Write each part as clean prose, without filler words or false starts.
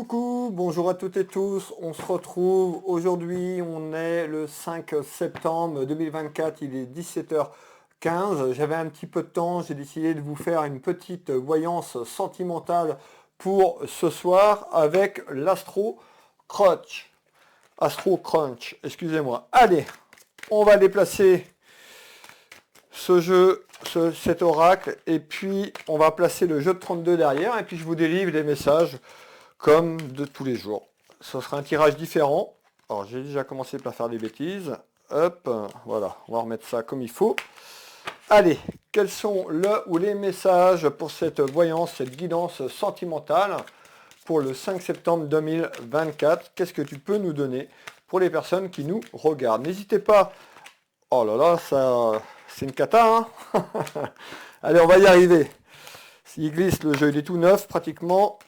Coucou, bonjour à toutes et tous, on se retrouve aujourd'hui, on est le 5 septembre 2024, il est 17h15, j'avais un petit peu de temps, j'ai décidé de vous faire une petite voyance sentimentale pour ce soir avec l'Astro Crunch. Astro Crunch, excusez-moi. Allez, on va déplacer ce jeu, cet oracle, et puis on va placer le jeu de 32 derrière, et puis je vous délivre des messages comme de tous les jours. Ce sera un tirage différent. Alors j'ai déjà commencé par faire des bêtises. Hop, voilà, on va remettre ça comme il faut. Allez, quels sont le ou les messages pour cette voyance, cette guidance sentimentale pour le 5 septembre 2024? Qu'est-ce que tu peux nous donner pour les personnes qui nous regardent? N'hésitez pas. Oh là là, ça, c'est une cata, hein. Allez, on va y arriver. S'il glisse, le jeu il est tout neuf pratiquement.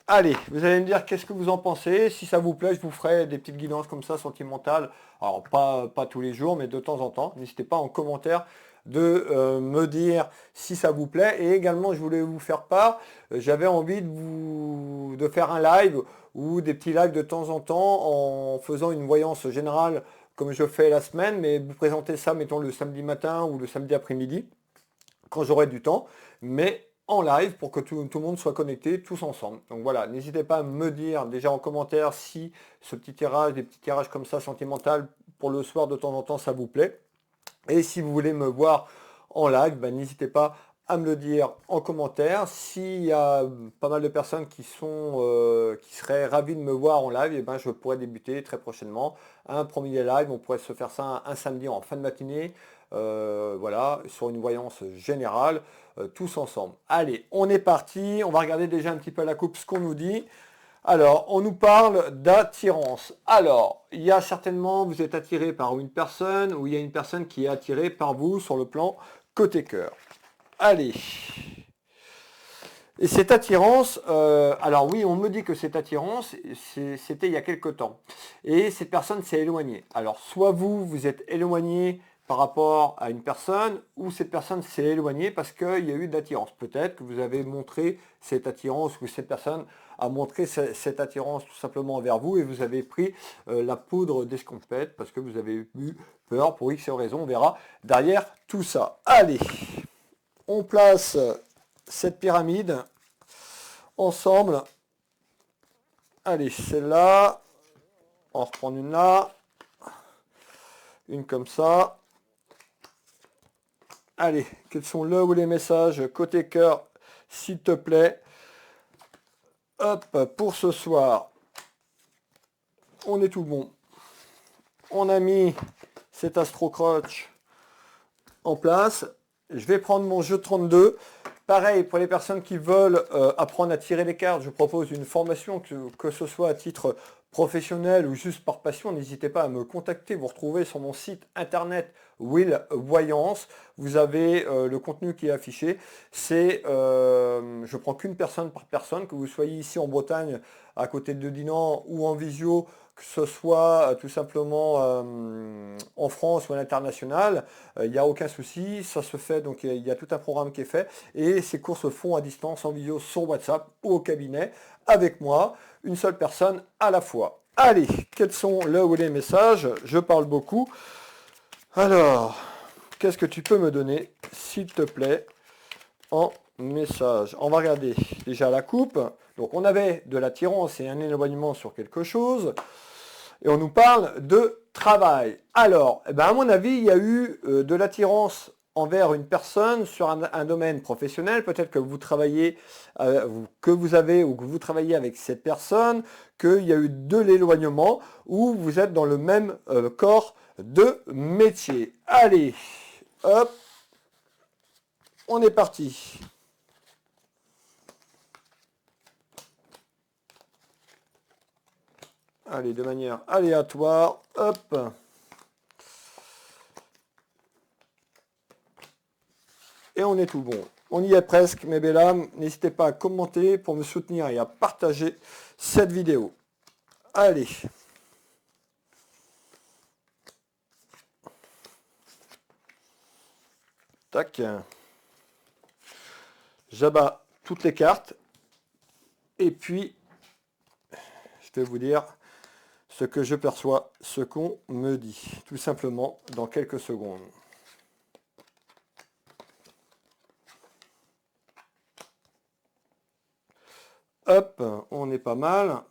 Allez, vous allez me dire qu'est-ce que vous en pensez. Si ça vous plaît, je vous ferai des petites guidances comme ça, sentimentales. Alors, pas tous les jours, mais de temps en temps. N'hésitez pas en commentaire de me dire si ça vous plaît. Et également, je voulais vous faire part, j'avais envie de faire un live ou des petits lives de temps en temps en faisant une voyance générale comme je fais la semaine, mais vous présenter ça, mettons, le samedi matin ou le samedi après-midi, quand j'aurai du temps. Mais en live pour que tout le monde soit connecté tous ensemble. Donc voilà, n'hésitez pas à me dire déjà en commentaire si ce petit tirage, des petits tirages comme ça sentimental pour le soir de temps en temps, ça vous plaît. Et si vous voulez me voir en live, ben, n'hésitez pas à me le dire en commentaire. S'il y a pas mal de personnes qui seraient ravies de me voir en live, et ben, je pourrais débuter très prochainement un premier live. On pourrait se faire ça un samedi en fin de matinée. Voilà, sur une voyance générale, tous ensemble. Allez, on est parti. On va regarder déjà un petit peu à la coupe ce qu'on nous dit. Alors, on nous parle d'attirance. Alors, il y a certainement, vous êtes attiré par une personne ou il y a une personne qui est attirée par vous sur le plan côté cœur. Allez. Et cette attirance, alors oui, on me dit que cette attirance, c'était il y a quelque temps. Et cette personne s'est éloignée. Alors, soit vous êtes éloigné par rapport à une personne, ou cette personne s'est éloignée parce qu'il y a eu d'attirance. Peut-être que vous avez montré cette attirance, ou cette personne a montré cette attirance tout simplement envers vous, et vous avez pris la poudre d'escampette parce que vous avez eu peur pour X raison. On verra derrière tout ça. Allez, on place cette pyramide ensemble. Allez, celle-là. On va reprendre une là. Une comme ça. Allez, quels sont le ou les messages côté cœur, s'il te plaît. Hop, pour ce soir, on est tout bon. On a mis cet Astro Crunch en place. Je vais prendre mon jeu 32. Pareil, pour les personnes qui veulent apprendre à tirer les cartes, je propose une formation, que ce soit à titre professionnel ou juste par passion. N'hésitez pas à me contacter. Vous retrouvez sur mon site internet Will Voyance. Vous avez le contenu qui est affiché. Je prends qu'une personne par personne, que vous soyez ici en Bretagne, à côté de Dinan, ou en visio, que ce soit tout simplement en France ou à l'international, il n'y a aucun souci, ça se fait, donc il y a tout un programme qui est fait, et ces cours se font à distance, en vidéo, sur WhatsApp ou au cabinet, avec moi, une seule personne à la fois. Allez, quels sont le ou les messages? Je parle beaucoup. Alors, qu'est-ce que tu peux me donner, s'il te plaît, en message? On va regarder déjà la coupe. Donc on avait de l'attirance et un éloignement sur quelque chose. Et on nous parle de travail. Alors, eh ben à mon avis, il y a eu de l'attirance envers une personne sur un domaine professionnel. Peut-être que vous travaillez, que vous avez ou que vous travaillez avec cette personne, qu'il y a eu de l'éloignement ou vous êtes dans le même corps de métier. Allez, hop, on est parti. Allez, de manière aléatoire, hop. Et on est tout bon. On y est presque, mes belles âmes. N'hésitez pas à commenter pour me soutenir et à partager cette vidéo. Allez. Tac. J'abats toutes les cartes. Et puis, Je vais vous dire ce que je perçois, ce qu'on me dit, tout simplement, dans quelques secondes. Hop, on est pas mal.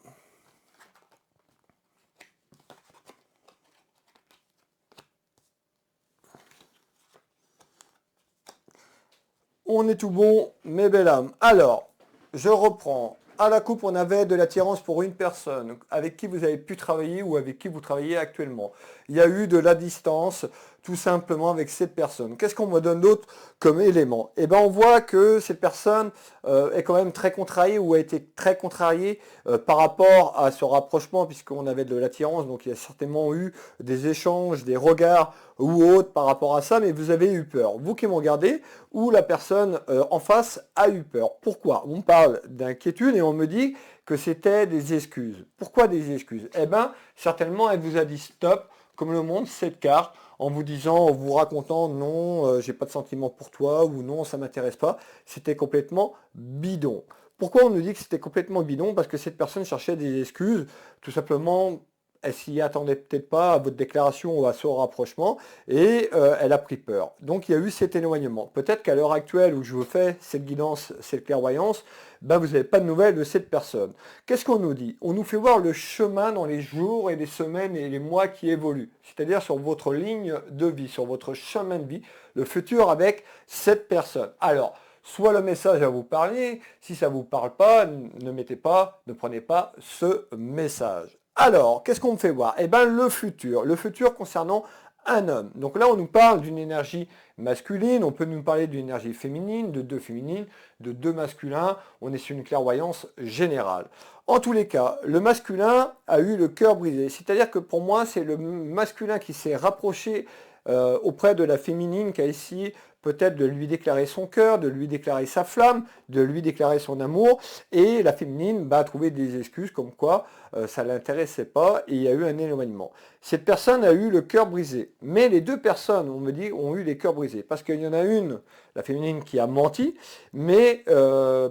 On est tout bon, mes belles âmes. Alors, je reprends. À la coupe, on avait de l'attirance pour une personne avec qui vous avez pu travailler ou avec qui vous travaillez actuellement. Il y a eu de la distance, tout simplement, avec cette personne. Qu'est-ce qu'on me donne d'autre comme élément? Eh bien, on voit que cette personne est quand même très contrariée ou a été très contrariée par rapport à ce rapprochement, puisqu'on avait de l'attirance. Donc, il y a certainement eu des échanges, des regards ou autres par rapport à ça, mais vous avez eu peur. Vous qui me regardez, ou la personne en face a eu peur. Pourquoi? On parle d'inquiétude et on me dit que c'était des excuses. Pourquoi des excuses? Eh bien, certainement, elle vous a dit stop, comme le montre cette carte, en vous disant, en vous racontant, non, j'ai pas de sentiment pour toi, ou non, ça m'intéresse pas. C'était complètement bidon. Pourquoi on nous dit que c'était complètement bidon? Parce que cette personne cherchait des excuses, tout simplement, elle s'y attendait peut-être pas à votre déclaration ou à ce rapprochement, et elle a pris peur. Donc il y a eu cet éloignement. Peut-être qu'à l'heure actuelle où je vous fais cette guidance, cette clairvoyance, ben vous n'avez pas de nouvelles de cette personne. Qu'est-ce qu'on nous dit? On nous fait voir le chemin dans les jours et les semaines et les mois qui évoluent. C'est-à-dire sur votre ligne de vie, sur votre chemin de vie, le futur avec cette personne. Alors, soit le message à vous parler, si ça ne vous parle pas, ne mettez pas, ne prenez pas ce message. Alors, qu'est-ce qu'on me fait voir? Eh bien, le futur concernant un homme. Donc là, on nous parle d'une énergie masculine, on peut nous parler d'une énergie féminine, de deux masculins, on est sur une clairvoyance générale. En tous les cas, le masculin a eu le cœur brisé, c'est-à-dire que pour moi, c'est le masculin qui s'est rapproché auprès de la féminine qui a essayé peut-être de lui déclarer son cœur, de lui déclarer sa flamme, de lui déclarer son amour, et la féminine a trouvé des excuses comme quoi ça ne l'intéressait pas et il y a eu un éloignement. Cette personne a eu le cœur brisé, mais les deux personnes, on me dit, ont eu les cœurs brisés, parce qu'il y en a une, la féminine, qui a menti, mais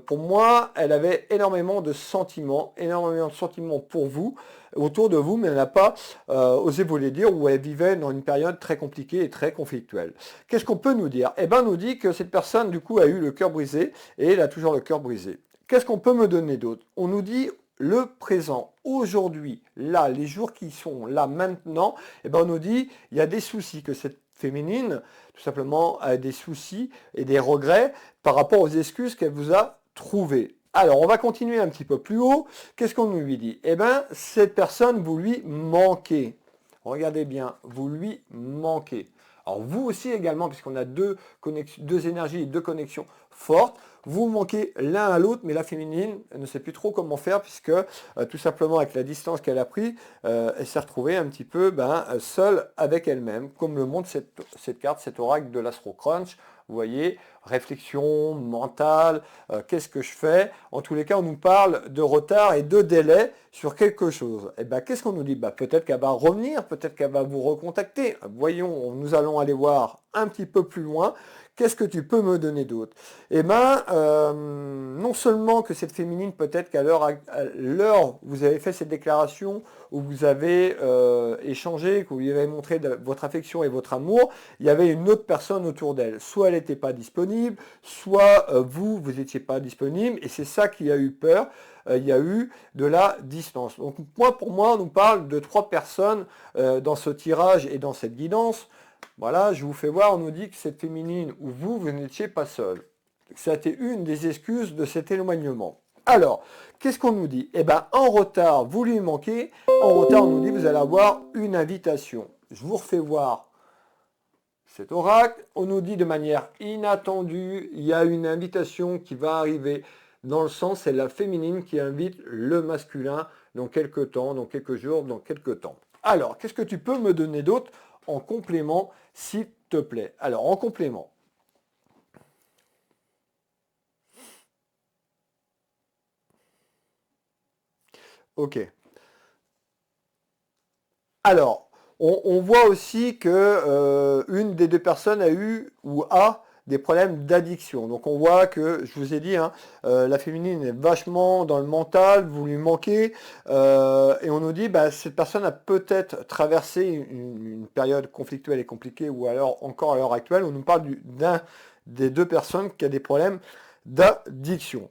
pour moi, elle avait énormément de sentiments pour vous, autour de vous, mais elle n'a pas osé vous les dire, ou elle vivait dans une période très compliquée et très conflictuelle. Qu'est-ce qu'on peut nous dire? Eh bien, on nous dit que cette personne, du coup, a eu le cœur brisé, et elle a toujours le cœur brisé. Qu'est-ce qu'on peut me donner d'autre? On nous dit le présent, aujourd'hui, là, les jours qui sont là maintenant, eh bien, on nous dit il y a des soucis, que cette féminine, tout simplement, a des soucis et des regrets par rapport aux excuses qu'elle vous a trouvées. Alors, on va continuer un petit peu plus haut. Qu'est-ce qu'on lui dit? Eh bien, cette personne, vous lui manquez. Regardez bien, vous lui manquez. Alors, vous aussi également, puisqu'on a deux énergies et deux connexions fortes, vous manquez l'un à l'autre, mais la féminine ne sait plus trop comment faire, puisque tout simplement avec la distance qu'elle a pris, elle s'est retrouvée un petit peu seule avec elle-même, comme le montre cette carte, cet oracle de l'Astro Crunch. Vous voyez, réflexion mentale, qu'est-ce que je fais? En tous les cas, on nous parle de retard et de délai sur quelque chose. Et bien, qu'est-ce qu'on nous dit? Peut-être qu'elle va revenir, peut-être qu'elle va vous recontacter. Voyons, nous allons aller voir un petit peu plus loin. Qu'est-ce que tu peux me donner d'autre? Eh bien, non seulement que cette féminine, peut-être qu'à l'heure où vous avez fait cette déclaration, où vous avez échangé, que vous lui avez montré votre affection et votre amour, il y avait une autre personne autour d'elle. Soit elle n'était pas disponible, soit vous n'étiez pas disponible, et c'est ça qui a eu peur. Il y a eu de la distance. Donc pour moi, on nous parle de 3 personnes dans ce tirage et dans cette guidance. Voilà, je vous fais voir, on nous dit que cette féminine ou vous n'étiez pas seul. Ça a été une des excuses de cet éloignement. Alors, qu'est-ce qu'on nous dit? Eh bien, en retard, vous lui manquez. En retard, on nous dit, vous allez avoir une invitation. Je vous refais voir cet oracle. On nous dit de manière inattendue, il y a une invitation qui va arriver. Dans le sens, c'est la féminine qui invite le masculin dans quelques temps, dans quelques jours, dans quelques temps. Alors, qu'est-ce que tu peux me donner d'autre en complément, s'il te plaît? Alors, en complément. Ok. Alors, on voit aussi que une des deux personnes a eu ou a des problèmes d'addiction. Donc on voit que, je vous ai dit, hein, la féminine est vachement dans le mental, vous lui manquez, et on nous dit, bah, cette personne a peut-être traversé une période conflictuelle et compliquée, ou alors encore à l'heure actuelle, on nous parle d'un des deux personnes qui a des problèmes d'addiction.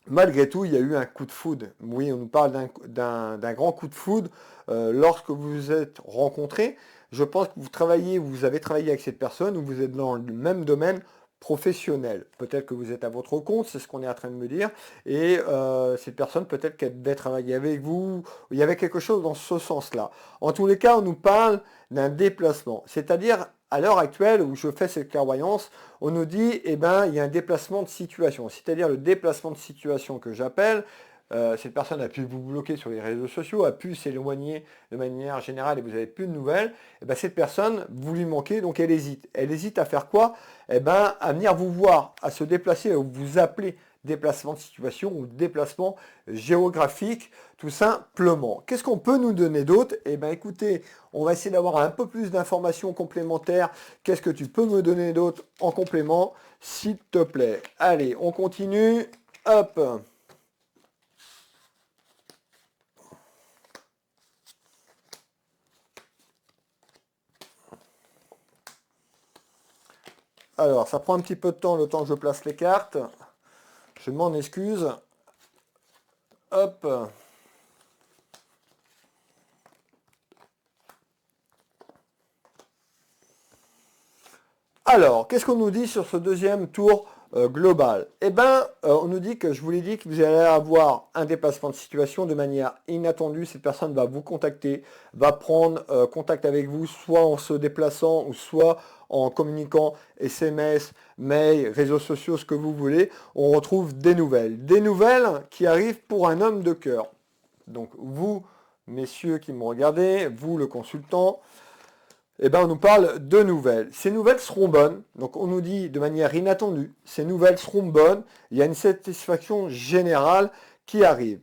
Malgré tout, il y a eu un coup de foudre. Oui, on nous parle d'un grand coup de foudre lorsque vous vous êtes rencontrés. Je pense que vous avez travaillé avec cette personne ou vous êtes dans le même domaine professionnel. Peut-être que vous êtes à votre compte, c'est ce qu'on est en train de me dire. Et cette personne, peut-être qu'elle devait travailler avec vous. Il y avait quelque chose dans ce sens-là. En tous les cas, on nous parle d'un déplacement. C'est-à-dire, à l'heure actuelle où je fais cette clairvoyance, on nous dit, eh ben, il y a un déplacement de situation. C'est-à-dire le déplacement de situation que j'appelle, cette personne a pu vous bloquer sur les réseaux sociaux, a pu s'éloigner de manière générale et vous n'avez plus de nouvelles, eh ben, cette personne, vous lui manquez, donc elle hésite. Elle hésite à faire quoi? Eh ben, à venir vous voir, à se déplacer, à vous appeler déplacement de situation ou déplacement géographique, tout simplement. Qu'est-ce qu'on peut nous donner d'autre? Eh bien, écoutez, on va essayer d'avoir un peu plus d'informations complémentaires. Qu'est-ce que tu peux me donner d'autre en complément, s'il te plaît? Allez, on continue. Hop. Alors, ça prend un petit peu de temps, le temps que je place les cartes. Je m'en excuse. Hop. Alors, qu'est-ce qu'on nous dit sur ce deuxième tour global? Eh bien, on nous dit que, je vous l'ai dit, que vous allez avoir un déplacement de situation de manière inattendue. Cette personne va vous contacter, va prendre contact avec vous, soit en se déplaçant ou soit en communiquant SMS, mail, réseaux sociaux, ce que vous voulez. On retrouve des nouvelles. Des nouvelles qui arrivent pour un homme de cœur. Donc, vous, messieurs qui me regardez, vous, le consultant, eh ben, on nous parle de nouvelles. Ces nouvelles seront bonnes. Donc, on nous dit de manière inattendue, ces nouvelles seront bonnes. Il y a une satisfaction générale qui arrive.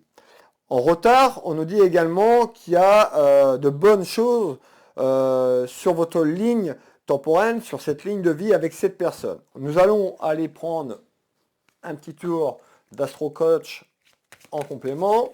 En retard, on nous dit également qu'il y a de bonnes choses sur votre ligne temporelle, sur cette ligne de vie avec cette personne. Nous allons aller prendre un petit tour d'Astro Coach en complément.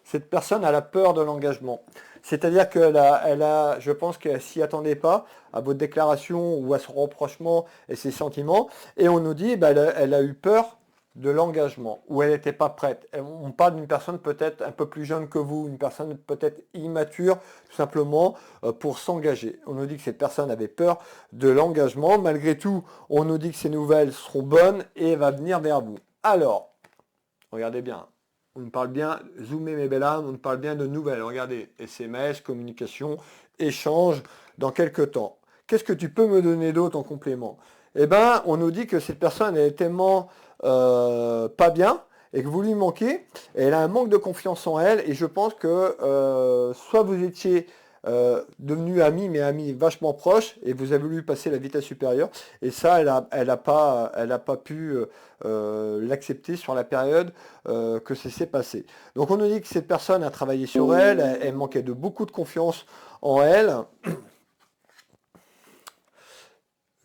Cette personne a la peur de l'engagement. C'est-à-dire je pense qu'elle ne s'y attendait pas à votre déclaration ou à son rapprochement et ses sentiments. Et on nous dit, bah, elle a eu peur de l'engagement, ou elle n'était pas prête. On parle d'une personne peut-être un peu plus jeune que vous, une personne peut-être immature, tout simplement, pour s'engager. On nous dit que cette personne avait peur de l'engagement. Malgré tout, on nous dit que ces nouvelles seront bonnes et elle va venir vers vous. Alors, regardez bien. On nous parle bien, zoomez mes belles âmes, on nous parle bien de nouvelles. Regardez, SMS, communication, échange dans quelques temps. Qu'est-ce que tu peux me donner d'autre en complément? Eh bien, on nous dit que cette personne est tellement pas bien et que vous lui manquez. Et elle a un manque de confiance en elle et je pense que soit vous étiez devenus amis, mais amis vachement proches, et vous avez voulu passer la vitesse supérieure, et ça, elle a pas pu l'accepter sur la période que ça s'est passé. Donc on nous dit que cette personne a travaillé sur elle, elle manquait de beaucoup de confiance en elle.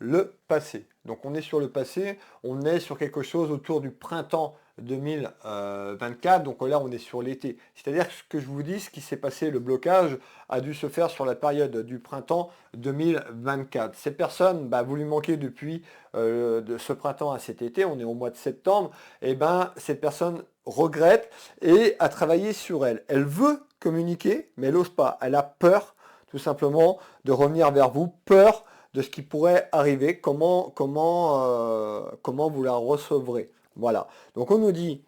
Le passé. Donc on est sur le passé, on est sur quelque chose autour du printemps 2024, donc là on est sur l'été. C'est-à-dire que ce que je vous dis, ce qui s'est passé, le blocage a dû se faire sur la période du printemps 2024. Cette personne, bah, vous lui manquez depuis de ce printemps à cet été, on est au mois de septembre, et ben cette personne regrette et a travaillé sur elle. Elle veut communiquer, mais elle n'ose pas. Elle a peur, tout simplement, de revenir vers vous, peur de ce qui pourrait arriver, comment vous la recevrez. Voilà. Donc on nous dit,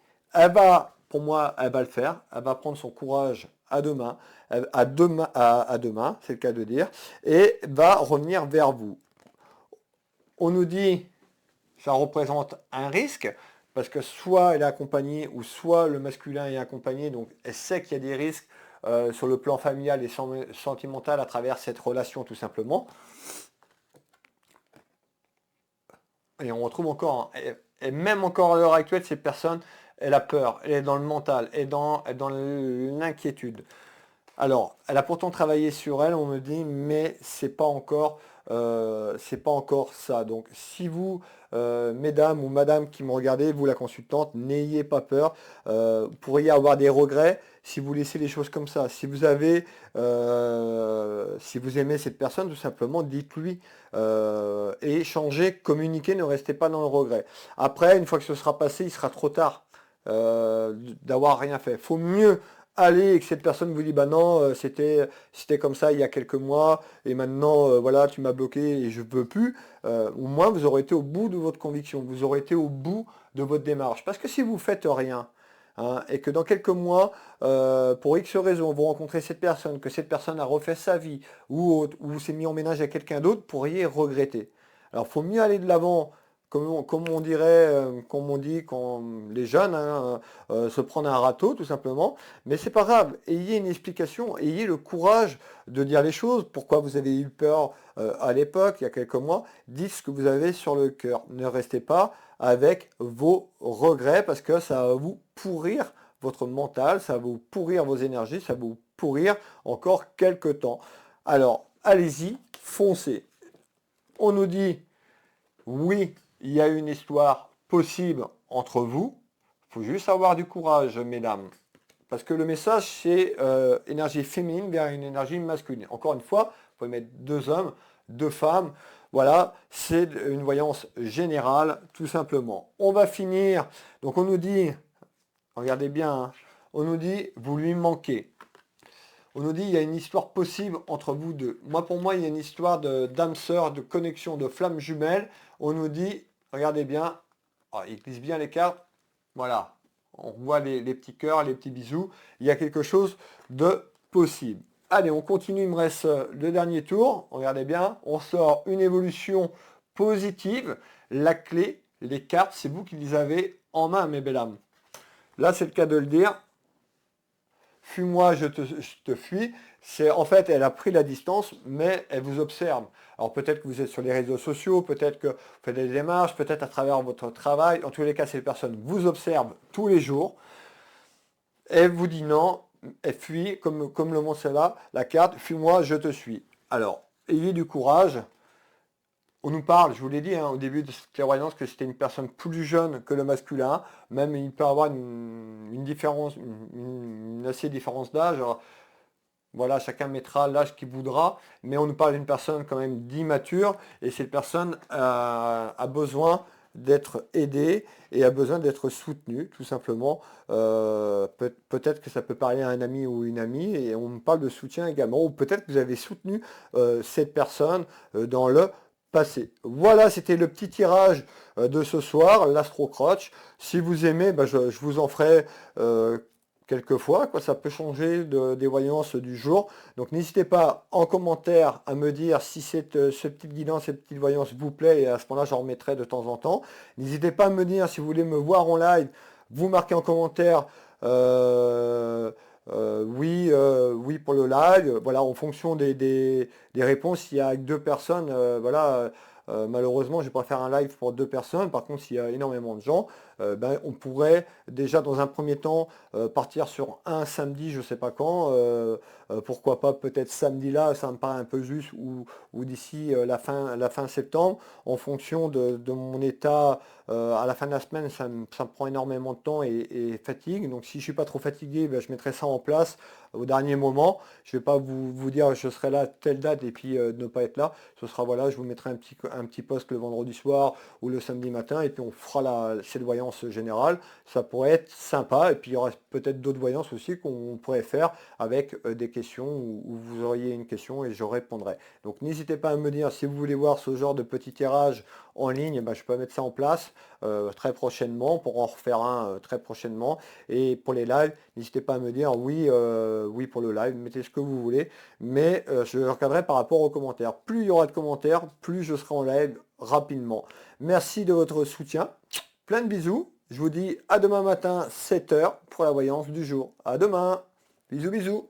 pour moi, elle va le faire, elle va prendre son courage à demain, c'est le cas de dire, et va revenir vers vous. On nous dit, ça représente un risque, parce que soit elle est accompagnée, ou soit le masculin est accompagné, donc elle sait qu'il y a des risques sur le plan familial et sentimental à travers cette relation tout simplement. Et on retrouve encore, et même encore à l'heure actuelle, cette personne, elle a peur, elle est dans le mental, elle est dans l'inquiétude. Alors, elle a pourtant travaillé sur elle, on me dit, mais c'est pas encore ça. Donc, si vous, mesdames ou madame qui me regardez, vous la consultante, n'ayez pas peur. Vous pourriez avoir des regrets si vous laissez les choses comme ça. Si vous aimez cette personne, tout simplement, dites-lui et changez, communiquez, ne restez pas dans le regret. Après, une fois que ce sera passé, il sera trop tard d'avoir rien fait. Faut mieux aller et que cette personne vous dit bah non c'était comme ça il y a quelques mois et maintenant voilà tu m'as bloqué et je veux plus, au moins vous aurez été au bout de votre conviction, vous aurez été au bout de votre démarche. Parce que si vous faites rien, hein, et que dans quelques mois pour X raison vous rencontrez cette personne, que cette personne a refait sa vie ou autre, ou s'est mis en ménage à quelqu'un d'autre, vous pourriez regretter. Alors faut mieux aller de l'avant, comme on dirait, comme on dit quand les jeunes, hein, se prendre un râteau tout simplement. Mais c'est pas grave, ayez une explication, ayez le courage de dire les choses, pourquoi vous avez eu peur à l'époque, il y a quelques mois, dites ce que vous avez sur le cœur. Ne restez pas avec vos regrets parce que ça va vous pourrir votre mental, ça va vous pourrir vos énergies, ça va vous pourrir encore quelques temps. Alors, allez-y, foncez. On nous dit, oui, il y a une histoire possible entre vous, il faut juste avoir du courage, mesdames. Parce que le message, c'est énergie féminine vers une énergie masculine. Encore une fois, vous pouvez mettre deux hommes, deux femmes. Voilà, c'est une voyance générale, tout simplement. On va finir. Donc on nous dit, regardez bien, hein, on nous dit, vous lui manquez. On nous dit, il y a une histoire possible entre vous deux. Moi, pour moi, il y a une histoire d'âme sœur, de connexion, de flammes jumelles. On nous dit, regardez bien, il glisse bien les cartes. Voilà, on voit les petits cœurs, les petits bisous. Il y a quelque chose de possible. Allez, on continue, il me reste le dernier tour. Regardez bien, on sort une évolution positive. La clé, les cartes, c'est vous qui les avez en main, mes belles âmes. Là, c'est le cas de le dire. Fuis-moi, je te fuis. C'est en fait, elle a pris la distance, mais elle vous observe. Alors peut-être que vous êtes sur les réseaux sociaux, peut-être que vous faites des démarches, peut-être à travers votre travail. En tous les cas, ces personnes vous observent tous les jours. Elle vous dit non, elle fuit, comme le montre celle-là, la carte, fuis-moi, je te suis. Alors, ayez du courage. On nous parle, je vous l'ai dit hein, au début de cette clairvoyance, que c'était une personne plus jeune que le masculin. Même il peut avoir une différence, une assez différence d'âge. Voilà, chacun mettra l'âge qu'il voudra, mais on nous parle d'une personne quand même d'immature, et cette personne a besoin d'être aidée et a besoin d'être soutenue, tout simplement. Peut-être que ça peut parler à un ami ou une amie, et on me parle de soutien également, ou peut-être que vous avez soutenu cette personne dans le passé. Voilà, c'était le petit tirage de ce soir, l'Astro-Crotch. Si vous aimez, je vous en ferai quelquefois, quoi, ça peut changer des voyances du jour. Donc n'hésitez pas en commentaire à me dire si ce petit guidance, cette petite voyance vous plaît, et à ce moment-là j'en remettrai de temps en temps. N'hésitez pas à me dire si vous voulez me voir en live, vous marquez en commentaire oui pour le live. Voilà, en fonction des réponses, s'il y a deux personnes, voilà. Malheureusement, je vais pas faire un live pour deux personnes. Par contre, s'il y a énormément de gens, on pourrait déjà dans un premier temps partir sur un samedi, je ne sais pas quand. Pourquoi pas peut-être samedi là, ça me paraît un peu juste, ou d'ici la fin septembre, en fonction de mon état à la fin de la semaine, ça me prend énormément de temps et fatigue. Donc si je suis pas trop fatigué, je mettrai ça en place au dernier moment. Je vais pas vous dire je serai là telle date et puis ne pas être là. Ce sera voilà, je vous mettrai un petit post le vendredi soir ou le samedi matin et puis on fera cette voyance générale. Ça pourrait être sympa et puis il y aura peut-être d'autres voyances aussi qu'on pourrait faire avec des questions où vous auriez une question et je répondrai. Donc n'hésitez pas à me dire si vous voulez voir ce genre de petit tirage en ligne, je peux mettre ça en place très prochainement, pour en refaire un très prochainement. Et pour les lives, n'hésitez pas à me dire oui pour le live, mettez ce que vous voulez, mais je regarderai par rapport aux commentaires. Plus il y aura de commentaires, plus je serai en live rapidement. Merci de votre soutien, plein de bisous, je vous dis à demain matin 7 h pour la voyance du jour. À demain, bisous bisous.